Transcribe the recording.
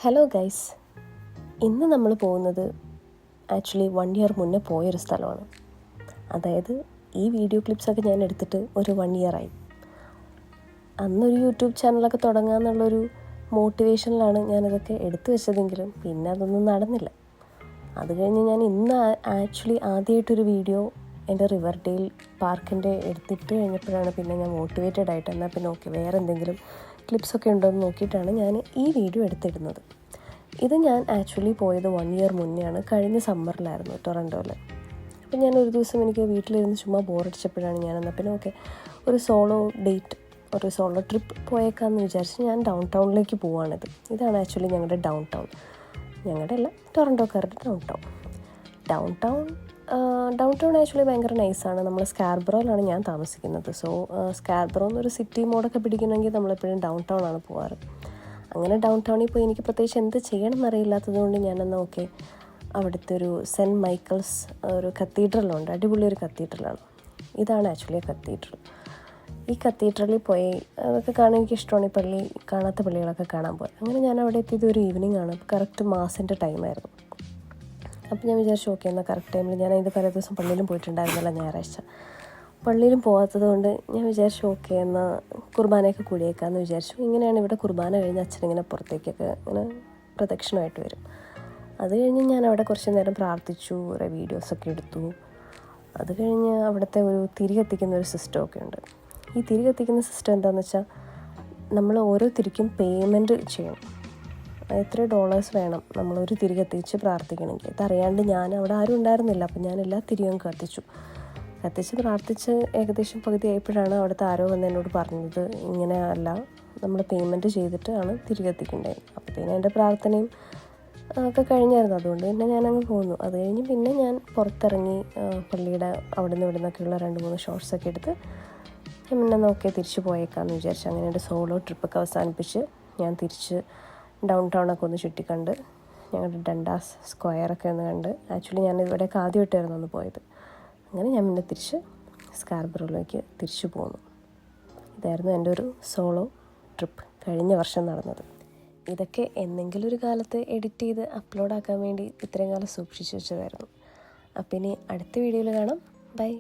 Hello guys, ഇന്ന് നമ്മൾ പോകുന്നത് ആക്ച്വലി 1 ഇയർ മുന്നേ പോയൊരു സ്ഥലമാണ്. അതായത് ഈ വീഡിയോ ക്ലിപ്സൊക്കെ ഞാൻ എടുത്തിട്ട് ഒരു 1 ഇയറായി. അന്നൊരു യൂട്യൂബ് ചാനലൊക്കെ തുടങ്ങാമെന്നുള്ളൊരു മോട്ടിവേഷനിലാണ് ഞാനിതൊക്കെ എടുത്തു വെച്ചതെങ്കിലും പിന്നെ അതൊന്നും നടന്നില്ല. അത് കഴിഞ്ഞ് ഞാൻ ഇന്ന് ആക്ച്വലി ആദ്യമായിട്ടൊരു വീഡിയോ എൻ്റെ റിവർഡെയിൽ പാർക്കിൻ്റെ എടുത്തിട്ട് കഴിഞ്ഞപ്പോഴാണ് പിന്നെ ഞാൻ മോട്ടിവേറ്റഡ് ആയിട്ട് എന്നാൽ പിന്നെ ഓക്കെ വേറെ എന്തെങ്കിലും ക്ലിപ്സൊക്കെ ഉണ്ടോയെന്ന് നോക്കിയിട്ടാണ് ഞാൻ ഈ വീഡിയോ എടുത്തിടുന്നത്. ഇത് ഞാൻ ആക്ച്വലി പോയത് 1 ഇയർ മുന്നെയാണ്. കഴിഞ്ഞ സമ്മറിലായിരുന്നു ടൊറൻറ്റോയിൽ. അപ്പം ഞാൻ ഒരു ദിവസം എനിക്ക് വീട്ടിലിരുന്ന് ചുമ്മാ ബോറടിച്ചപ്പോഴാണ് ഞാൻ എന്നാൽ പിന്നെ ഓക്കെ ഒരു സോളോ ട്രിപ്പ് പോയേക്കാമെന്ന് വിചാരിച്ച് ഞാൻ ഡൗൺ ടൗണിലേക്ക് പോവുകയാണിത്. ഇതാണ് ആക്ച്വലി ഞങ്ങളുടെ ഡൗൺ ടൗൺ. ഞങ്ങളുടെ അല്ല, ടൊറൻറ്റോക്കാരുടെ ഡൗൺ ടൗൺ ആക്ച്വലി ഭയങ്കര നൈസാണ്. നമ്മൾ സ്കാർബറോയിലാണ് ഞാൻ താമസിക്കുന്നത്. സോ സ്കാർബറോ എന്നൊരു സിറ്റി മോഡൊക്കെ പിടിക്കണമെങ്കിൽ നമ്മളെപ്പോഴും ഡൗൺ ടൗൺ ആണ് പോകാറ്. അങ്ങനെ ഡൗൺ ടൗണിൽ പോയി എനിക്ക് പ്രത്യേകിച്ച് എന്ത് ചെയ്യണം എന്നറിയില്ലാത്തത് കൊണ്ട് ഞാനെന്നാൽ ഓക്കെ അവിടുത്തെ ഒരു സെൻറ്റ് മൈക്കിൾസ് ഒരു കത്തീഡ്രലുണ്ട്. അടിപൊളി ഒരു കത്തീഡ്രലാണ്. ഇതാണ് ആക്ച്വലി കത്തീഡ്രൽ. ഈ കത്തീഡ്രലിൽ പോയി അതൊക്കെ കാണാൻ എനിക്കിഷ്ടമാണ്. ഈ പള്ളി കാണാത്ത പള്ളികളൊക്കെ കാണാൻ പോയി. അങ്ങനെ ഞാൻ അവിടെ എത്തിയത് ഒരു ഈവനിങ് ആണ്. കറക്റ്റ് മാസിൻ്റെ ടൈമായിരുന്നു. അപ്പോൾ ഞാൻ വിചാരിച്ചു ഓക്കെ എന്നാൽ കറക്റ്റ് ടൈമിൽ ഞാൻ അതിൻ്റെ പല ദിവസം പള്ളിയിലും പോയിട്ടുണ്ടായിരുന്നല്ലോ ഞായറാഴ്ച. പള്ളിയിലും പോകാത്തത് കൊണ്ട് ഞാൻ വിചാരിച്ചു ഓക്കെ എന്നാൽ കുർബാനയൊക്കെ കൂടിയേക്കാമെന്ന് വിചാരിച്ചു. ഇങ്ങനെയാണ് ഇവിടെ കുർബാന കഴിഞ്ഞ് അച്ഛനിങ്ങനെ പുറത്തേക്കൊക്കെ ഇങ്ങനെ പ്രദക്ഷിണമായിട്ട് വരും. അത് കഴിഞ്ഞ് ഞാൻ അവിടെ കുറച്ച് നേരം പ്രാർത്ഥിച്ചു, കുറേ വീഡിയോസൊക്കെ എടുത്തു. അത് കഴിഞ്ഞ് അവിടുത്തെ ഒരു തിരി കത്തിക്കുന്ന ഒരു സിസ്റ്റമൊക്കെ ഉണ്ട്. ഈ തിരി കത്തിക്കുന്ന സിസ്റ്റം എന്താണെന്ന് വെച്ചാൽ നമ്മൾ ഓരോ തിരിക്കും പേയ്മെൻറ്റ് ചെയ്യണം. എത്ര ഡോളേഴ്സ് വേണം നമ്മളൊരു തിരി കത്തിച്ച് പ്രാർത്ഥിക്കണമെങ്കിൽ. ഇതറിയാണ്ട് ഞാൻ അവിടെ ആരും ഉണ്ടായിരുന്നില്ല. അപ്പം ഞാൻ എല്ലാ തിരിയും കത്തിച്ച് പ്രാർത്ഥിച്ച് ഏകദേശം പകുതി ആയപ്പോഴാണ് അവിടുത്തെ ആരോ വന്ന് എന്നോട് പറഞ്ഞത് ഇങ്ങനെ അല്ല, നമ്മൾ പേയ്മെൻറ്റ് ചെയ്തിട്ട് ആണ് തിരി കത്തിക്കേണ്ടത്. അപ്പോഴത്തേനും എൻ്റെ പ്രാർത്ഥനയും ഒക്കെ കഴിഞ്ഞായിരുന്നു. അതുകൊണ്ട് തന്നെ ഞാനങ്ങ് പോന്നു. അത് കഴിഞ്ഞ് പിന്നെ ഞാൻ പുറത്തിറങ്ങി പള്ളിയുടെ അവിടെ നിന്ന് ഇവിടെ നിന്നൊക്കെയുള്ള 2-3 ഷോട്ട്സൊക്കെ എടുത്ത് ഞാൻ പിന്നെ നോക്കി തിരിച്ച് പോയേക്കാമെന്ന് വിചാരിച്ചു. അങ്ങനെ എൻ്റെ സോളോ ട്രിപ്പൊക്കെ അവസാനിപ്പിച്ച് ഞാൻ തിരിച്ച് ഡൗൺ ടൗണൊക്കെ ഒന്ന് ചുറ്റിക്കണ്ട് ഞങ്ങളുടെ ഡണ്ടാസ് സ്ക്വയറൊക്കെ ഒന്ന് കണ്ട്. ആക്ച്വലി ഞാൻ ഇവിടെയൊക്കെ ആദ്യമായിട്ടായിരുന്നു ഒന്ന് പോയത്. അങ്ങനെ ഞാൻ പിന്നെ തിരിച്ച് സ്കാർബറോയിലേക്ക് തിരിച്ചു പോന്നു. ഇതായിരുന്നു എൻ്റെ ഒരു സോളോ ട്രിപ്പ് കഴിഞ്ഞ വർഷം നടന്നത്. ഇതൊക്കെ എന്തെങ്കിലും ഒരു കാലത്ത് എഡിറ്റ് ചെയ്ത് അപ്ലോഡാക്കാൻ വേണ്ടി ഇത്രയും കാലം സൂക്ഷിച്ചു വെച്ചതായിരുന്നു. അപ്പം ഇനി അടുത്ത വീഡിയോയിൽ കാണാം. ബൈ.